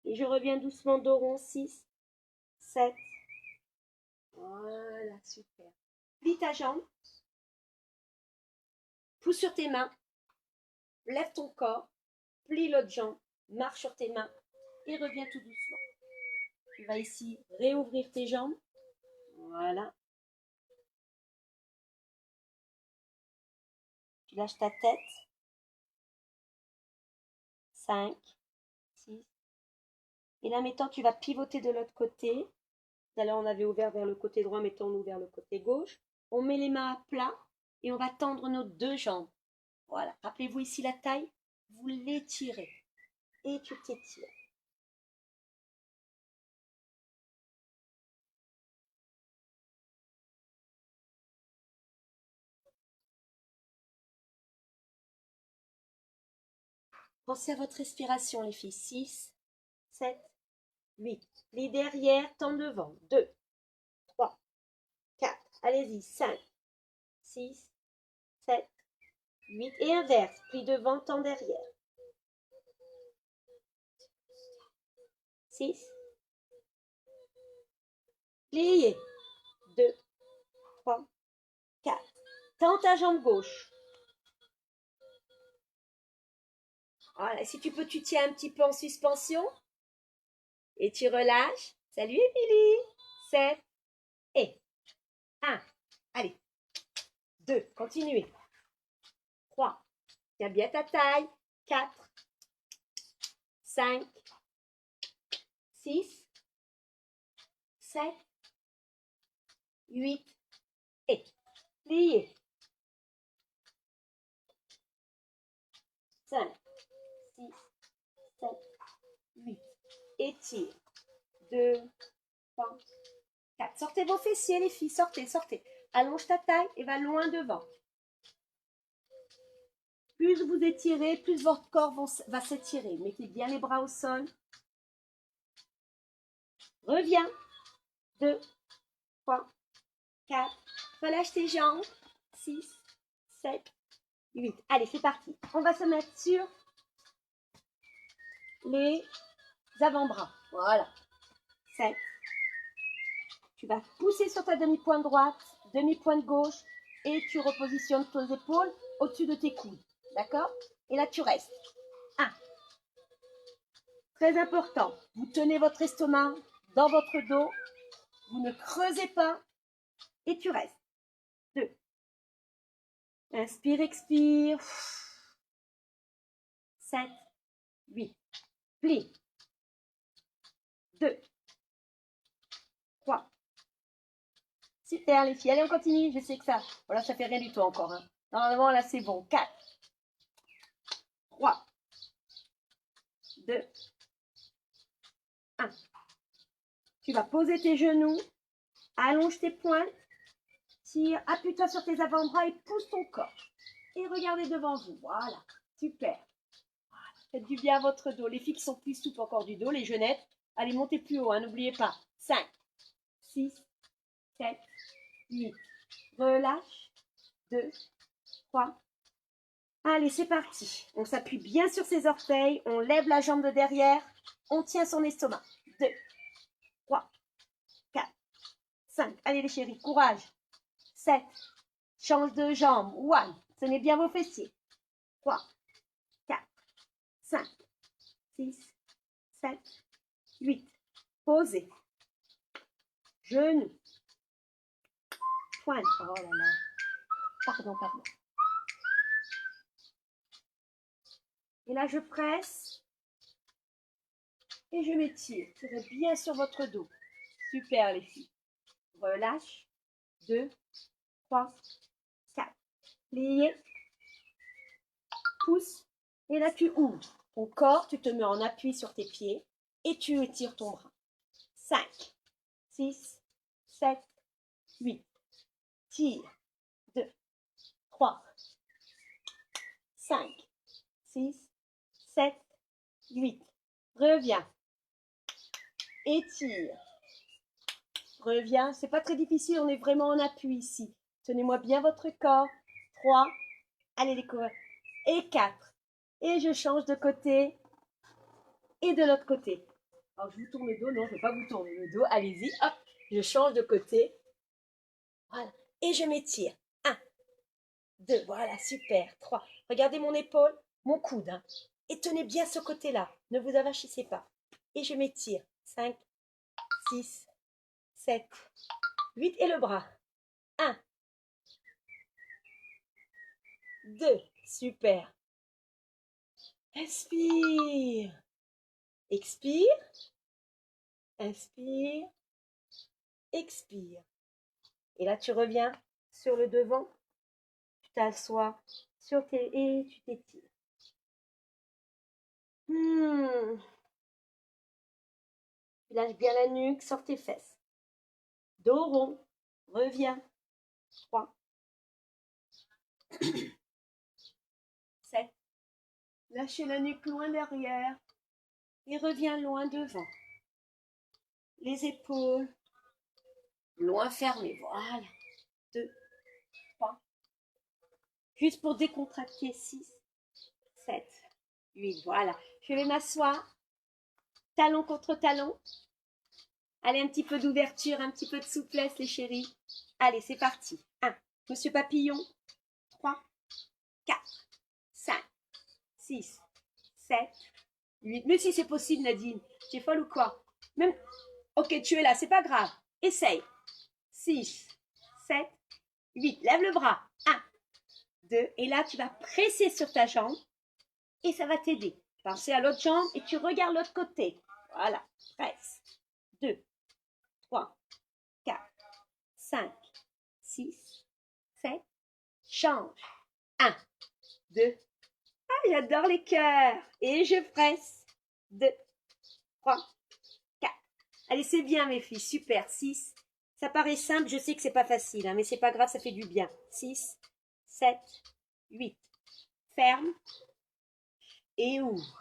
Et je reviens doucement dos rond. 6, 7. Voilà, super. Plie ta jambe. Pousse sur tes mains. Lève ton corps. Plie l'autre jambe. Marche sur tes mains. Et reviens tout doucement. Tu vas ici réouvrir tes jambes. Voilà. Tu lâches ta tête. 5, 6. Et là, maintenant, tu vas pivoter de l'autre côté. Tout à l'heure, on avait ouvert vers le côté droit, mettons-nous vers le côté gauche. On met les mains à plat et on va tendre nos deux jambes. Voilà. Rappelez-vous ici la taille. Vous l'étirez. Et tu t'étires. Pensez à votre respiration, les filles. 6, 7, 8. Les derrière, temps devant. 2, 3, 4. Allez-y. 5, 6, 7, 8. Et inverse. Plie devant, temps derrière. 6. Pliez. 2, 3, 4. Tends ta jambe gauche. Voilà. Si tu peux, tu tiens un petit peu en suspension. Et tu relâches. Salut, Émilie. 7. Et 1. Allez. 2. Continuez. 3. Tiens bien ta taille. 4. 5. 6. 7. 8. Et pliez. 5. 6. 7. 8. Étire. 2. 3. 4. Sortez vos fessiers, les filles. Sortez, sortez. Allonge ta taille et va loin devant. Plus vous étirez, plus votre corps va s'étirer. Mettez bien les bras au sol. Reviens. 2, 3, 4. Relâche tes jambes. 6, 7, 8. Allez, c'est parti. On va se mettre sur les avant-bras. Voilà. 7. Tu vas pousser sur ta demi-pointe droite, demi-pointe gauche et tu repositionnes tes épaules au-dessus de tes coudes. D'accord? Et là, tu restes. 1. Très important, vous tenez votre estomac dans votre dos, vous ne creusez pas et tu restes. 2. Inspire, expire. 7, 8. Plie. 2, 3. Super les filles, allez on continue, je sais que ça, voilà, ça fait rien du tout encore. Hein. Normalement là c'est bon. 4, 3, 2, 1. Tu vas poser tes genoux, allonge tes pointes, tire, appuie-toi sur tes avant-bras et pousse ton corps. Et regardez devant vous, voilà, super. Voilà. Faites du bien à votre dos. Les filles qui sont plus souples encore du dos, les jeunettes, allez montez plus haut, hein, n'oubliez pas. 5, 6, 7, 8. Relâche. 2, 3. Allez, c'est parti. On s'appuie bien sur ses orteils, on lève la jambe de derrière, on tient son estomac. 2, 3, 4, 5. Allez les chéris, courage. 7. Change de jambe. 1. Tenez bien vos fessiers. 3, 4, 5, 6, 7, 8. Posez. Genoux. Pointe. Oh là là. Pardon. Et là, je presse. Et je m'étire. Tirez bien sur votre dos. Super les filles. Relâche. 2, 3, 4. Pliez. Pousse. Et là, tu ouvres ton corps. Tu te mets en appui sur tes pieds. Et tu étires ton bras. 5, 6, 7, 8. Tire. 2, 3, 5, 6, 7, 8. Reviens. Étire. Reviens. C'est pas très difficile, on est vraiment en appui ici. Tenez-moi bien votre corps. 3. Allez les coureurs. Et 4. Et je change de côté. Et de l'autre côté. Alors je vous tourne le dos. Non, je ne vais pas vous tourner le dos. Allez-y. Hop. Je change de côté. Voilà. Et je m'étire. 1, 2. Voilà, super. 3. Regardez mon épaule, mon coude. Hein. Et tenez bien ce côté-là. Ne vous avachissez pas. Et je m'étire. 5, 6, 7, 8. Et le bras. 1, 2. Super. Inspire. Expire. Inspire. Expire. Et là, tu reviens sur le devant. Tu t'assois sur tes... et tu t'étires. Lâche bien la nuque, sors tes fesses. Dos rond. Reviens. 3. 7. Lâchez la nuque loin derrière. Et reviens loin devant. Les épaules. Loin fermées. Voilà. 2, 3. Juste pour décontracter. 6, 7, 8. Voilà. Je vais m'asseoir. Talon contre talon. Allez, un petit peu d'ouverture, un petit peu de souplesse, les chéris. Allez, c'est parti. 1. Monsieur Papillon. 3, 4, 5, 6, 7, 8. Mais si c'est possible, Nadine. Tu es folle ou quoi? Même... Ok, tu es là, c'est pas grave. Essaye. 6, 7, 8. Lève le bras. 1, 2. Et là, tu vas presser sur ta jambe. Et ça va t'aider. Pensez à l'autre jambe et tu regardes l'autre côté. Voilà. Presse. 2, 3, 4, 5, 6, 7. Change. 1, 2. Ah, j'adore les cœurs. Et je presse. 2, 3, 4. Allez, c'est bien, mes filles. Super. 6. Ça paraît simple. Je sais que c'est pas facile, hein, mais c'est pas grave, ça fait du bien. 6, 7, 8. Ferme. Et ouvre.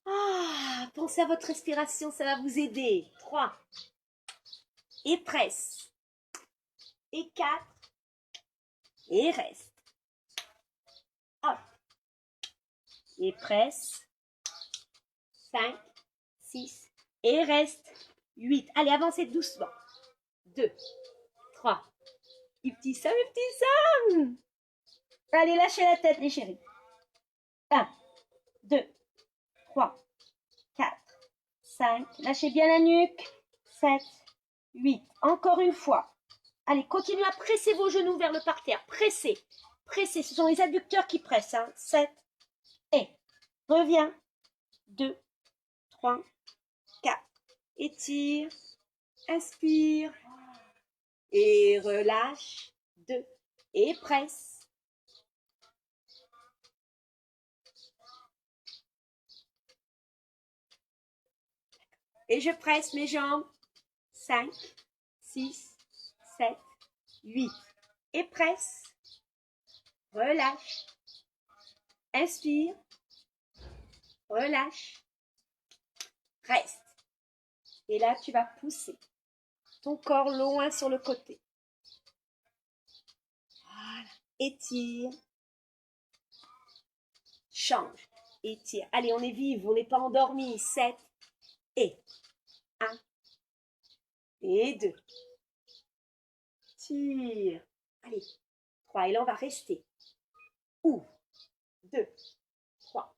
Ah, pensez à votre respiration, ça va vous aider. 3. Et presse. Et 4. Et reste. Hop. Et presse. 5, 6, et reste. 8. Allez, avancez doucement. 2, 3. Et petit Sam, et petit Sam. Allez, lâchez la tête, les chéris. 1, 2, 3, 4, 5. Lâchez bien la nuque. 7, 8. Encore une fois. Allez, continuez à presser vos genoux vers le parterre. Pressez. Pressez. Ce sont les adducteurs qui pressent. 7. Et reviens. 2, 3, 4. Étire. Inspire. Et relâche. 2. Et presse. Et je presse mes jambes. 5, 6, 7, 8. Et presse. Relâche. Inspire. Relâche. Reste. Et là, tu vas pousser ton corps loin sur le côté. Voilà. Étire. Change. Étire. Allez, on est vive, on n'est pas endormi. 7. Et 1. Et 2. Tire. Allez. 3. Et là, on va rester. Ouvre. 2. 3.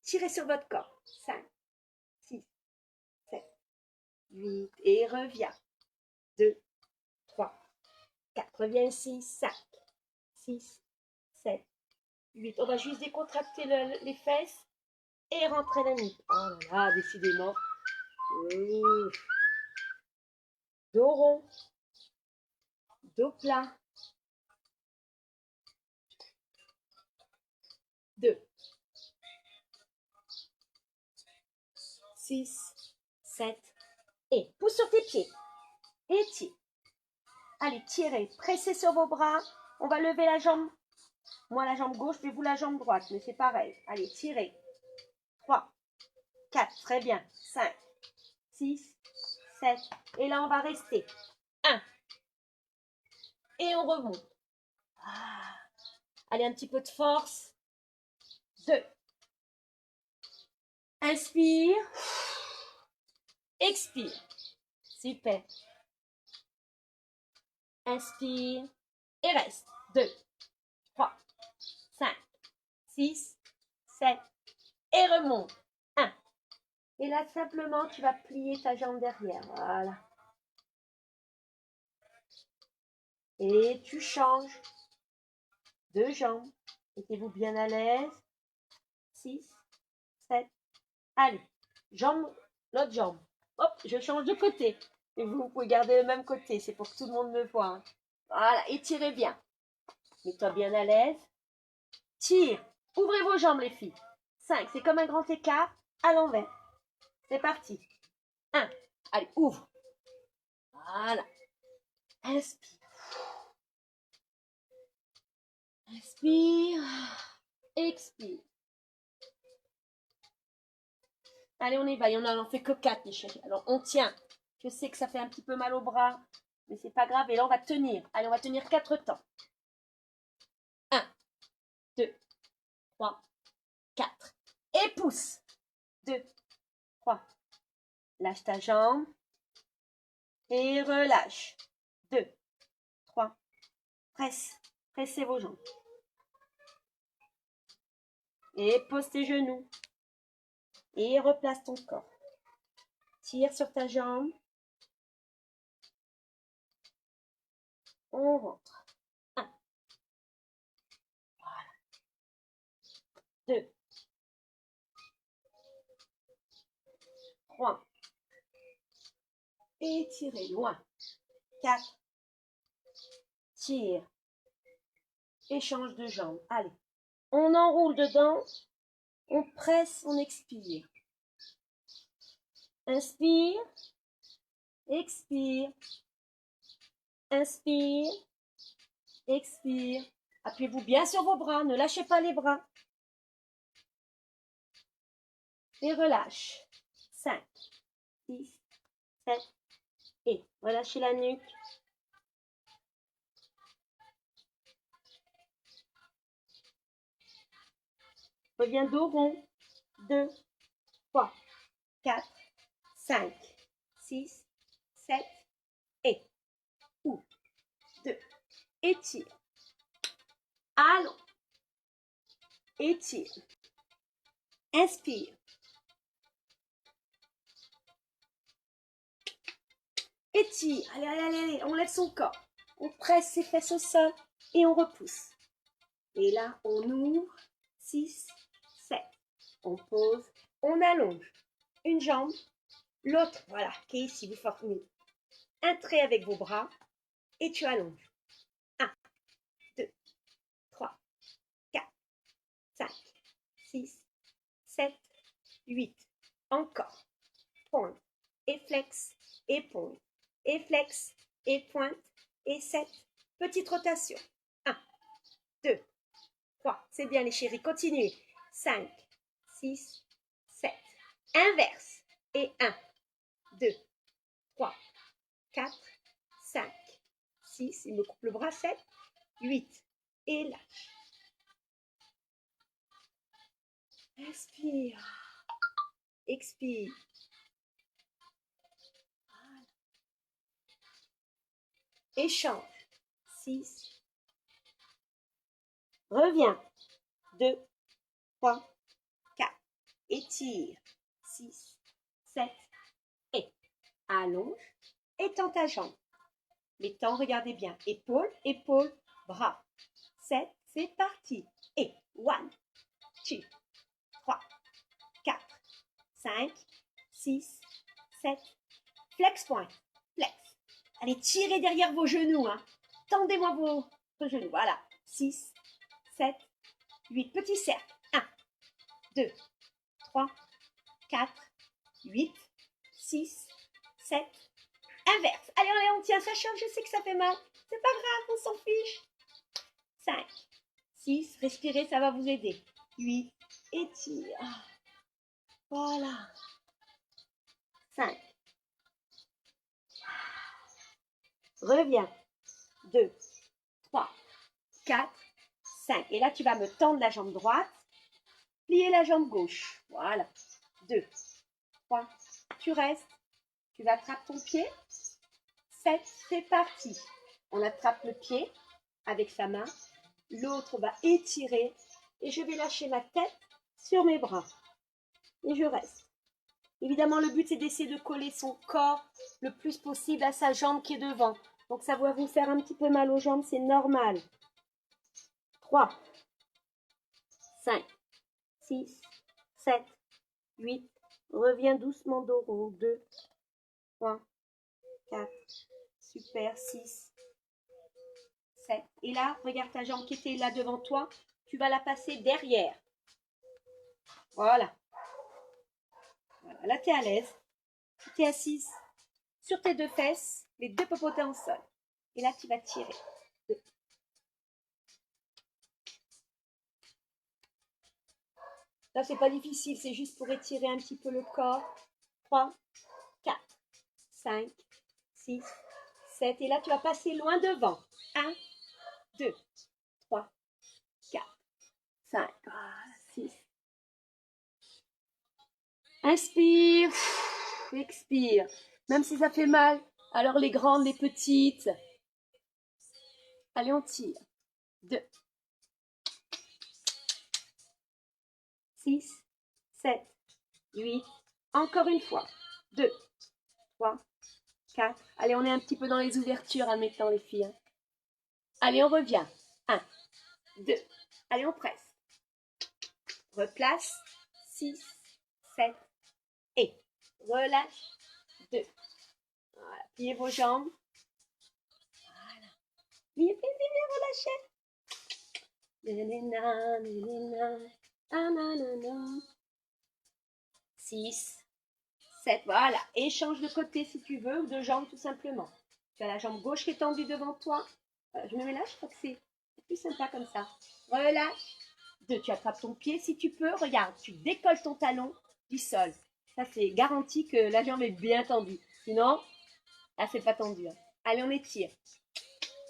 Tirez sur votre corps. 5. 6. 7. 8. Et reviens. 2. 3. 4. Reviens ici. 5. 6. 7. 8. On va juste décontracter les fesses et rentrer la nuque. Oh là là, décidément. Dos rond. Dos plat. 2. 6. 7. Et pousse sur tes pieds. Et tire. Allez, tirez. Pressez sur vos bras. On va lever la jambe. Moi, la jambe gauche, puis vous la jambe droite. Mais c'est pareil. Allez, tirez. 3, 4. Très bien. 5, 6, 7. Et là, on va rester. 1. Et on remonte. Ah. Allez, un petit peu de force. 2. Inspire. Expire. Super. Inspire. Et reste. 2, 3, 5, 6, 7. Et remonte. 1. Et là, simplement, tu vas plier ta jambe derrière. Voilà. Et tu changes de jambe. Mettez-vous bien à l'aise. 6, 7. Allez. Jambe, l'autre jambe. Hop, je change de côté. Et vous pouvez garder le même côté. C'est pour que tout le monde me voit. Hein. Voilà. Étirez bien. Mets-toi bien à l'aise. Tire. Ouvrez vos jambes, les filles. 5. C'est comme un grand écart à l'envers. C'est parti. 1. Allez, ouvre. Voilà. Inspire. Inspire. Expire. Allez, on y va. Il y en a, on n'en fait que 4, les chéris. Alors, on tient. Je sais que ça fait un petit peu mal au bras, mais c'est pas grave. Et là, on va tenir. Allez, on va tenir 4 temps. 1, 2, 3, 4. Et pousse. 2, 3. Lâche ta jambe. Et relâche. 2, 3. Presse. Pressez vos jambes. Et pose tes genoux. Et replace ton corps. Tire sur ta jambe. On rentre. 1. Voilà. 2. 3. Et tirez loin. 4. Tire. Et change de jambe. Allez. On enroule dedans. On presse, on expire. Inspire. Expire. Inspire. Expire. Appuyez-vous bien sur vos bras. Ne lâchez pas les bras. Et relâche. 5, 6, 7. Et relâchez la nuque. Reviens dos rond. 2, 3, 4, 5, 6, 7, et 1, 2, étire. Allons, étire. Inspire. Étire. Allez, allez, allez, allez, on lève son corps. On presse ses fesses au sol et on repousse. Et là, on ouvre. 6, 7. On pose. On allonge. Une jambe. L'autre, voilà, qui est ici. Vous formez un trait avec vos bras. Et tu allonges. 1, 2, 3, 4, 5, 6, 7, 8. Encore. Pointe. Et flex. Et pointe. Et flex. Et pointe. Et 7. Petite rotation. 1, 2, 3. C'est bien les chéris. Continuez. 5, 6, 7. Inverse. Et 1, 2, 3, 4, 5, 6. Il me coupe le bras. 7, 8. Et lâche. Inspire. Expire. Échange. 6. Reviens. 2, 3, 4. Étire. 6, 7. Et allonge. Étends ta jambe. Les temps, regardez bien. Épaule, épaule, bras. 7. C'est parti. Et 1, 2, 3, 4, 5, 6, 7. Flex point. Flex. Allez, tirez derrière vos genoux. Hein. Tendez-moi vos genoux. Voilà. 6, 7, 8. Petit cercle. 1, 2, 3, 4, 8, 6, 7. Inverse. Allez, allez, on tient. Ça change. Je sais que ça fait mal. C'est pas grave, on s'en fiche. 5, 6. Respirez, ça va vous aider. 8. Étire. Voilà. 5. Reviens. 2, 3, 4, 5. Et là, tu vas me tendre la jambe droite. Plier la jambe gauche. Voilà. 2, 3. Tu restes. Tu attrapes ton pied. 7. C'est parti. On attrape le pied avec sa main. L'autre va étirer. Et je vais lâcher ma tête sur mes bras. Et je reste. Évidemment, le but, c'est d'essayer de coller son corps le plus possible à sa jambe qui est devant. Donc, ça va vous faire un petit peu mal aux jambes, c'est normal. 3, 5, 6, 7, 8. Reviens doucement dos rond. 2, 3, 4. Super. 6, 7. Et là, regarde ta jambe qui était là devant toi. Tu vas la passer derrière. Voilà. Voilà. Là, tu es à l'aise. Tu es assise sur tes deux fesses, les deux popotés en sol. Et là, tu vas tirer. 2. Là, c'est pas difficile, c'est juste pour étirer un petit peu le corps. 3, 4, 5, 6, 7. Et là, tu vas passer loin devant. 1, 2, 3, 4, 5, 6. Inspire, expire. Même si ça fait mal, alors les grandes, les petites. Allez, on tire. 2, 6, 7, 8. Encore une fois. 2, 3, 4. Allez, on est un petit peu dans les ouvertures, admettons les filles. Hein. Allez, on revient. 1, 2. Allez, on presse. Replace. 6, 7. Et relâche. 2. Voilà. Pliez vos jambes. Voilà. Bien, relâchez. 6, 7. Voilà. Échange de côté si tu veux ou de jambe tout simplement. Tu as la jambe gauche qui est tendue devant toi. Je me mets là, je crois que c'est plus sympa comme ça. Relâche. 2. Tu attrapes ton pied si tu peux. Regarde, tu décolles ton talon du sol. Ça, c'est garanti que la jambe est bien tendue. Sinon, là, c'est pas tendu. Hein. Allez, on étire.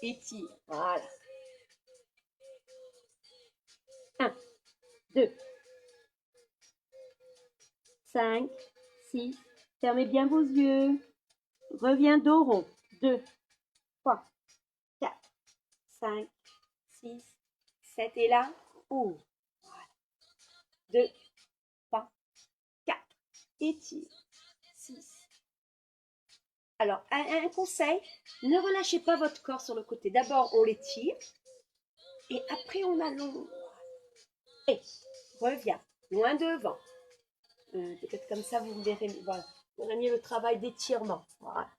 Étire. Voilà. 1, 2, 5, 6. Fermez bien vos yeux. Reviens dos rond. 2, 3, 4, 5, 6, 7. Et là, ouvre. 2, 3, 4. Étire. 6. Alors, un conseil, ne relâchez pas votre corps sur le côté. D'abord, on l'étire. Et après, on allonge. Et reviens. Loin devant. Peut-être comme ça, vous verrez. Voilà. On a mis le travail d'étirement. Voilà.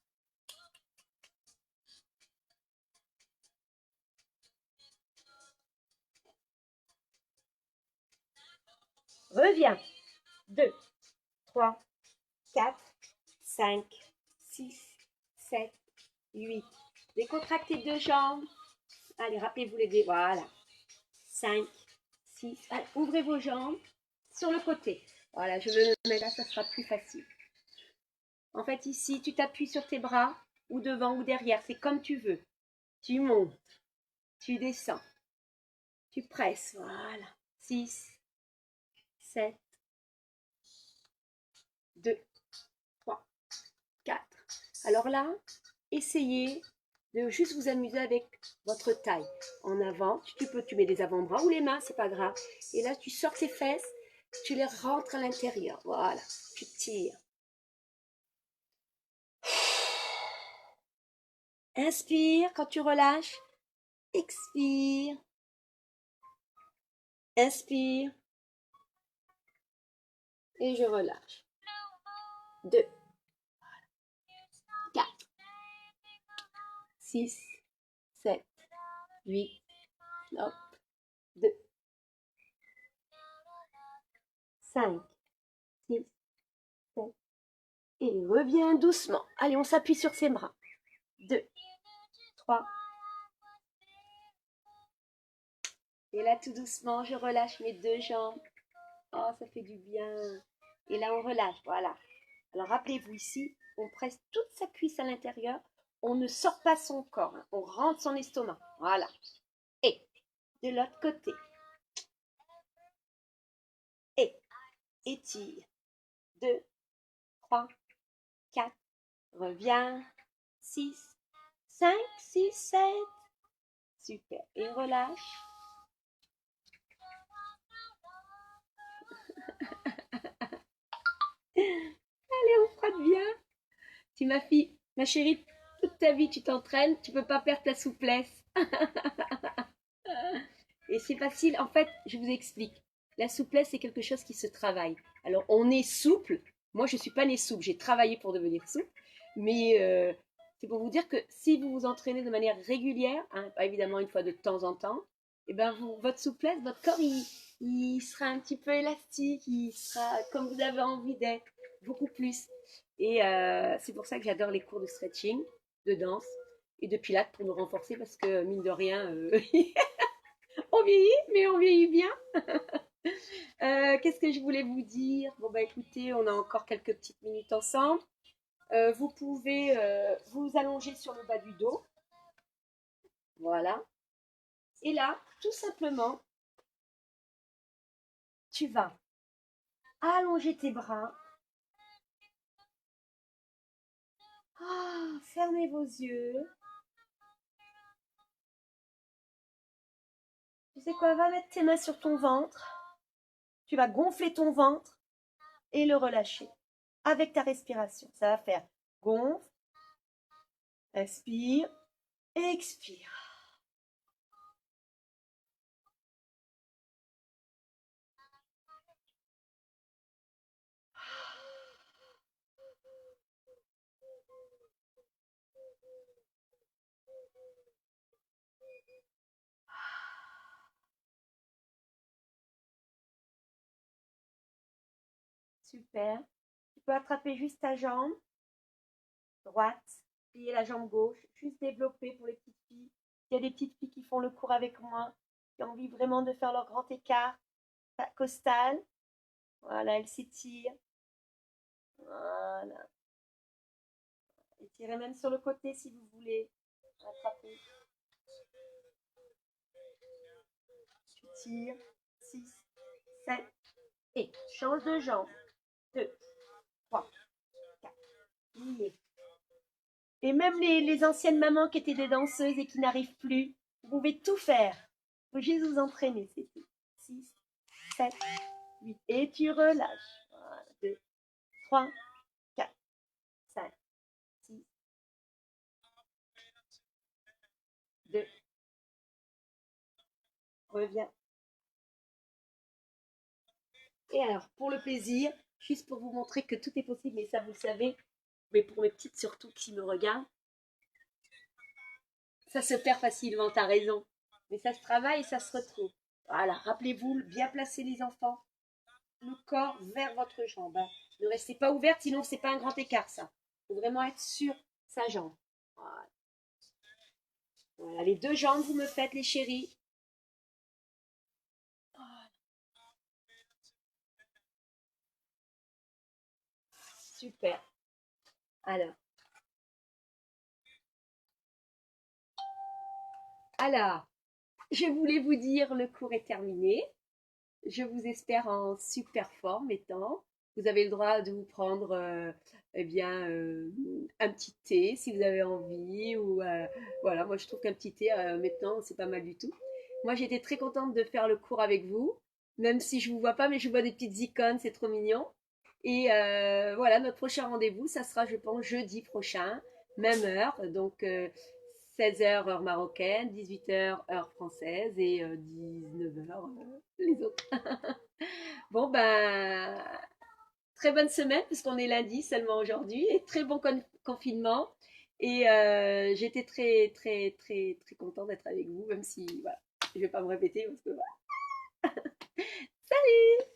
Reviens. 2, 3, 4, 5, 6, 7, 8. Décontractez deux jambes. Allez, rappelez-vous les deux. Voilà. 5, 6. Allez, ouvrez vos jambes sur le côté. Voilà, je me mets là, ça sera plus facile. En fait, ici, tu t'appuies sur tes bras, ou devant ou derrière. C'est comme tu veux. Tu montes. Tu descends. Tu presses. Voilà. 6, 7, 2, 3, 4. Alors là, essayez de juste vous amuser avec votre taille. En avant, tu mets les avant-bras ou les mains, c'est pas grave. Et là, tu sors tes fesses, tu les rentres à l'intérieur. Voilà, tu tires. Inspire quand tu relâches. Expire. Inspire. Et je relâche. 2, 4, 6, 7, 8, hop, 2, 5, 6, 7. Et reviens doucement. Allez, on s'appuie sur ses bras. 2, 3. Et là, tout doucement, je relâche mes deux jambes. Oh, ça fait du bien. Et là, on relâche. Voilà. Alors, rappelez-vous ici, on presse toute sa cuisse à l'intérieur. On ne sort pas son corps. On rentre son estomac. Voilà. Et de l'autre côté. Et étire. 2, 3, 4. Reviens. 6, 5, 6, 7. Super. Et relâche. Allez, on frotte bien. Si ma chérie, toute ta vie tu t'entraînes, tu peux pas perdre ta souplesse. Et c'est facile, en fait, je vous explique. La souplesse, c'est quelque chose qui se travaille. Alors, on est souple. Moi, je ne suis pas née souple. J'ai travaillé pour devenir souple. Mais c'est pour vous dire que si vous vous entraînez de manière régulière, hein, pas évidemment une fois de temps en temps, et ben votre souplesse, votre corps, il sera un petit peu élastique. Il sera comme vous avez envie d'être, beaucoup plus. Et c'est pour ça que j'adore les cours de stretching, de danse et de pilates pour nous renforcer parce que, mine de rien, on vieillit, mais on vieillit bien. Qu'est-ce que je voulais vous dire? Bon, bah écoutez, on a encore quelques petites minutes ensemble. Vous pouvez vous allonger sur le bas du dos. Voilà. Et là, tout simplement, tu vas allonger tes bras. Ah, fermez vos yeux. Tu sais quoi? Va mettre tes mains sur ton ventre. Tu vas gonfler ton ventre et le relâcher avec ta respiration. Ça va faire gonfle, inspire, expire. Super. Tu peux attraper juste ta jambe droite, plier la jambe gauche, juste développer pour les petites filles. Il y a des petites filles qui font le cours avec moi, qui ont envie vraiment de faire leur grand écart costal. Voilà, elles s'étirent. Voilà. Étirez même sur le côté si vous voulez. Attrapez. Tu tires. 6, 7. Et change de jambe. 2, 3, Oui. Et même les anciennes mamans qui étaient des danseuses et qui n'arrivent plus, vous pouvez tout faire. Il faut juste vous entraîner, c'est tout. 6, 7, 8. Et tu relâches. Voilà. 2, 3, 4, 5, 6, 2. Reviens. Et alors, pour le plaisir, juste pour vous montrer que tout est possible, mais ça vous le savez, mais pour mes petites surtout qui me regardent, ça se perd facilement, t'as raison. Mais ça se travaille et ça se retrouve. Voilà, rappelez-vous, bien placer les enfants, le corps vers votre jambe, hein. Ne restez pas ouverte, sinon c'est pas un grand écart ça. Il faut vraiment être sur sa jambe. Voilà. Voilà, les deux jambes, vous me faites les chéris. Super. Alors, alors, je voulais vous dire, le cours est terminé. Je vous espère en super forme étant. Vous avez le droit de vous prendre eh bien, un petit thé si vous avez envie. Ou voilà, moi je trouve qu'un petit thé maintenant c'est pas mal du tout. Moi j'étais très contente de faire le cours avec vous, même si je vous vois pas, mais je vois des petites icônes, c'est trop mignon. Et voilà, notre prochain rendez-vous, ça sera, je pense, jeudi prochain, même heure, donc 16 h heure marocaine, 18 h heure française et 19 h les autres. Bon, ben, très bonne semaine, puisqu'on est lundi seulement aujourd'hui, et très bon confinement. Et j'étais très, très, très, très contente d'être avec vous, même si, voilà, je ne vais pas me répéter parce que voilà. Salut!